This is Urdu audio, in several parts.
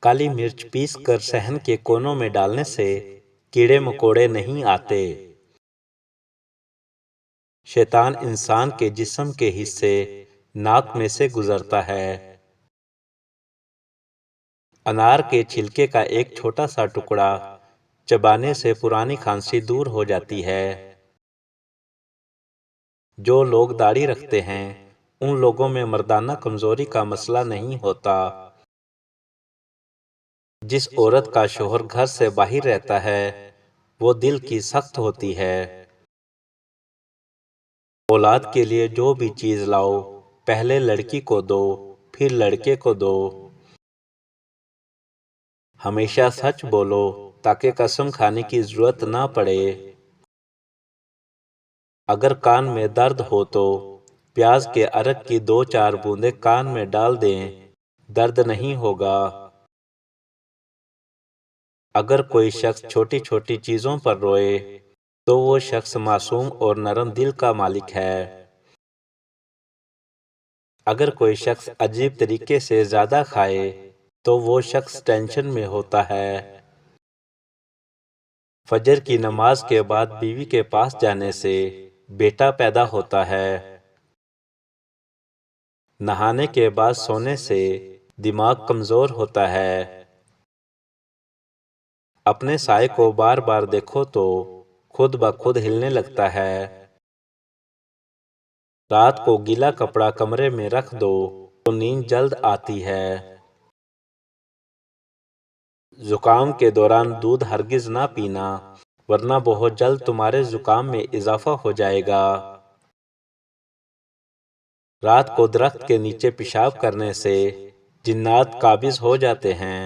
کالی مرچ پیس کر صحن کے کونوں میں ڈالنے سے کیڑے مکوڑے نہیں آتے۔ شیطان انسان کے جسم کے حصے ناک میں سے گزرتا ہے۔ انار کے چھلکے کا ایک چھوٹا سا ٹکڑا چبانے سے پرانی کھانسی دور ہو جاتی ہے۔ جو لوگ داڑھی رکھتے ہیں ان لوگوں میں مردانہ کمزوری کا مسئلہ نہیں ہوتا۔ جس عورت کا شوہر گھر سے باہر رہتا ہے وہ دل کی سخت ہوتی ہے۔ اولاد کے لیے جو بھی چیز لاؤ پہلے لڑکی کو دو پھر لڑکے کو دو۔ ہمیشہ سچ بولو تاکہ قسم کھانے کی ضرورت نہ پڑے۔ اگر کان میں درد ہو تو پیاز کے ارک کی 2-4 بوندیں کان میں ڈال دیں، درد نہیں ہوگا۔ اگر کوئی شخص چھوٹی چھوٹی چیزوں پر روئے تو وہ شخص معصوم اور نرم دل کا مالک ہے۔ اگر کوئی شخص عجیب طریقے سے زیادہ کھائے تو وہ شخص ٹینشن میں ہوتا ہے۔ فجر کی نماز کے بعد بیوی کے پاس جانے سے بیٹا پیدا ہوتا ہے۔ نہانے کے بعد سونے سے دماغ کمزور ہوتا ہے۔ اپنے سائے کو بار بار دیکھو تو خود بخود ہلنے لگتا ہے۔ رات کو گیلا کپڑا کمرے میں رکھ دو تو نیند جلد آتی ہے۔ زکام کے دوران دودھ ہرگز نہ پینا ورنہ بہت جلد تمہارے زکام میں اضافہ ہو جائے گا۔ رات کو درخت کے نیچے پیشاب کرنے سے جنات قابض ہو جاتے ہیں۔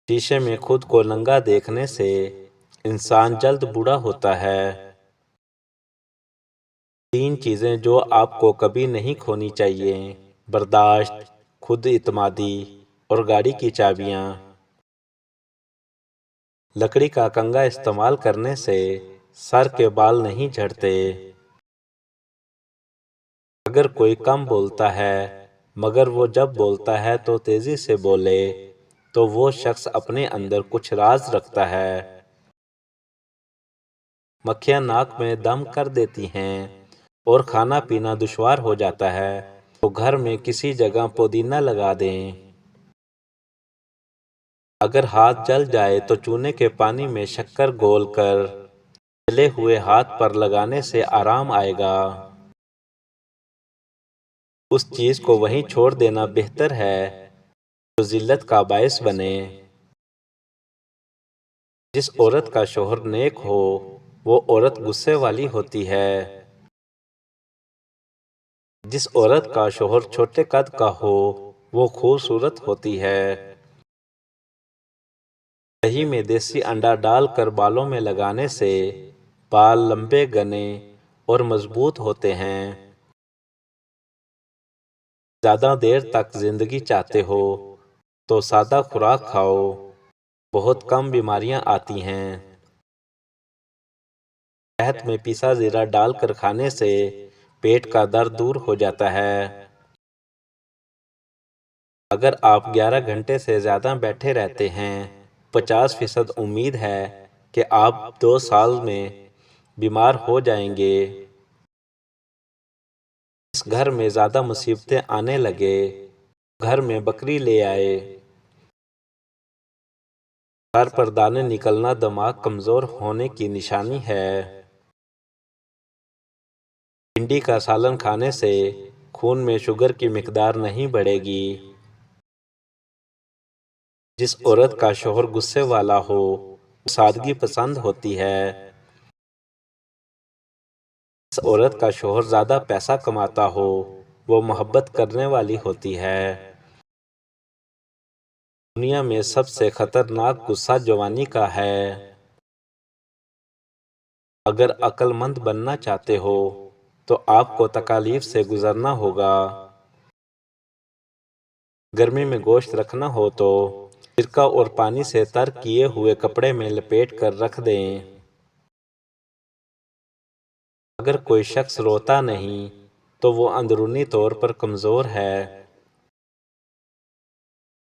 شیشے میں خود کو ننگا دیکھنے سے انسان جلد بوڑھا ہوتا ہے۔ 3 چیزیں جو آپ کو کبھی نہیں کھونی چاہیے: برداشت، خود اعتمادی اور گاڑی کی چابیاں۔ لکڑی کا کنگا استعمال کرنے سے سر کے بال نہیں جھڑتے۔ اگر کوئی کم بولتا ہے مگر وہ جب بولتا ہے تو تیزی سے بولے تو وہ شخص اپنے اندر کچھ راز رکھتا ہے۔ مکھیاں ناک میں دم کر دیتی ہیں اور کھانا پینا دشوار ہو جاتا ہے تو گھر میں کسی جگہ پودینہ لگا دیں۔ اگر ہاتھ جل جائے تو چونے کے پانی میں شکر گھول کر جلے ہوئے ہاتھ پر لگانے سے آرام آئے گا۔ اس چیز کو وہیں چھوڑ دینا بہتر ہے جو ذلت کا باعث بنے۔ جس عورت کا شوہر نیک ہو وہ عورت غصے والی ہوتی ہے۔ جس عورت کا شوہر چھوٹے قد کا ہو وہ خوبصورت ہوتی ہے۔ دہی میں دیسی انڈا ڈال کر بالوں میں لگانے سے بال لمبے گھنے اور مضبوط ہوتے ہیں۔ زیادہ دیر تک زندگی چاہتے ہو تو سادہ خوراک کھاؤ، بہت کم بیماریاں آتی ہیں۔ شہد میں پیسا زیرہ ڈال کر کھانے سے پیٹ کا درد دور ہو جاتا ہے۔ اگر آپ 11 گھنٹے سے زیادہ بیٹھے رہتے ہیں 50% امید ہے کہ آپ 2 سال میں بیمار ہو جائیں گے۔ اس گھر میں زیادہ مصیبتیں آنے لگے گھر میں بکری لے آئے۔ سر پر دانے نکلنا دماغ کمزور ہونے کی نشانی ہے۔ بھنڈی کا سالن کھانے سے خون میں شوگر کی مقدار نہیں بڑھے گی۔ جس عورت کا شوہر غصے والا ہو وہ سادگی پسند ہوتی ہے۔ جس عورت کا شوہر زیادہ پیسہ کماتا ہو وہ محبت کرنے والی ہوتی ہے۔ دنیا میں سب سے خطرناک غصہ جوانی کا ہے۔ اگر عقل مند بننا چاہتے ہو تو آپ کو تکالیف سے گزرنا ہوگا۔ گرمی میں گوشت رکھنا ہو تو سرکہ اور پانی سے تر کیے ہوئے کپڑے میں لپیٹ کر رکھ دیں۔ اگر کوئی شخص روتا نہیں تو وہ اندرونی طور پر کمزور ہے۔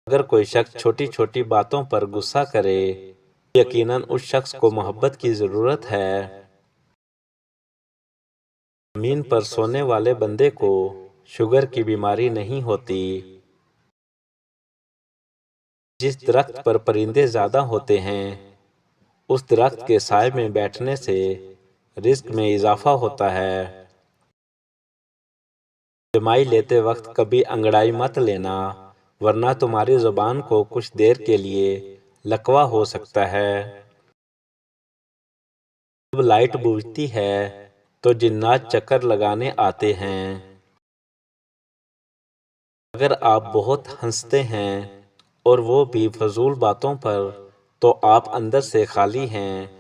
اگر کوئی شخص چھوٹی چھوٹی باتوں پر غصہ کرے یقیناً اس شخص کو محبت کی ضرورت ہے۔ زمین پر سونے والے بندے کو شوگر کی بیماری نہیں ہوتی۔ جس درخت پر پرندے زیادہ ہوتے ہیں اس درخت کے سائے میں بیٹھنے سے رزق میں اضافہ ہوتا ہے۔ جمائی لیتے وقت کبھی انگڑائی مت لینا ورنہ تمہاری زبان کو کچھ دیر کے لیے لکوا ہو سکتا ہے۔ جب لائٹ بجھتی ہے تو جنات چکر لگانے آتے ہیں۔ اگر آپ بہت ہنستے ہیں اور وہ بھی فضول باتوں پر تو آپ اندر سے خالی ہیں